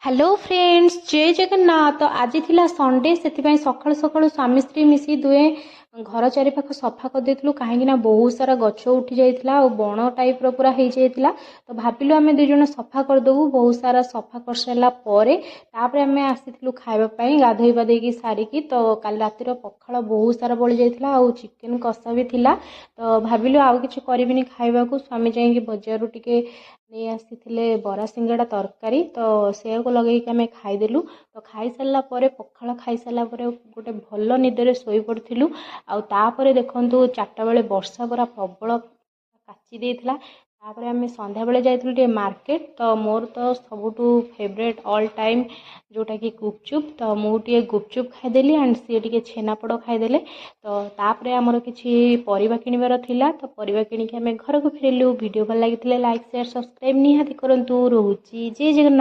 Hello friends, जय जगन्नाथ। आज थिला संडे से सकाल सकाल स्वामी स्त्री मिसी दुए घर चारिपाख सफा कर देथिलु काहेकि ना बहुत सारा गछ उठी जाइथिला और बण टाइप रो पूरा हो जाइथिला। तो भाबिलु आमे दुई जण सफा कर दबु। बहुत सारा सफा कर सारा परे तापरे आमे आसीथिलु खाइबा पई गाधोई बाधेकी सारिकी। तो काल रातिर पखाळ बहुत सारा बळी जाइथिला और चिकन कषा भी थिला। तो भाबिलु आउ किछि करबिनी खाइबाकू। स्वामी जाइकी बजारु टिके नहीं आसीथिले बरा सिंगड़ा तरकारी। तो से लगे आम खाईदेलु। तो खाई सारा पर पखाळ खाई सारा पर गोटे भल निदरे शोई पड़थिलु। आउ तापरे देखंतु 4टा बेले वर्षा पूरा प्रबल काची देइथिला। तापरे आमे संध्या बेले जाइथिलु टे मार्केट। तो मोर तो सबुठु फेवरेट ऑल टाइम जोटा कि गुपचुप। तो मु टे गुपचुप खाईदेली एंड सी टे छेनापोड़ खाईदेले। तो तापरे आमर किछि परिबा किनिबार थिला। तो परिबा किनिके आमे घर को फेरिलु। वीडियो भल लागिथिले लाइक शेयर सब्सक्राइब निहाती करंतु। रहूची जय जगन्नाथ।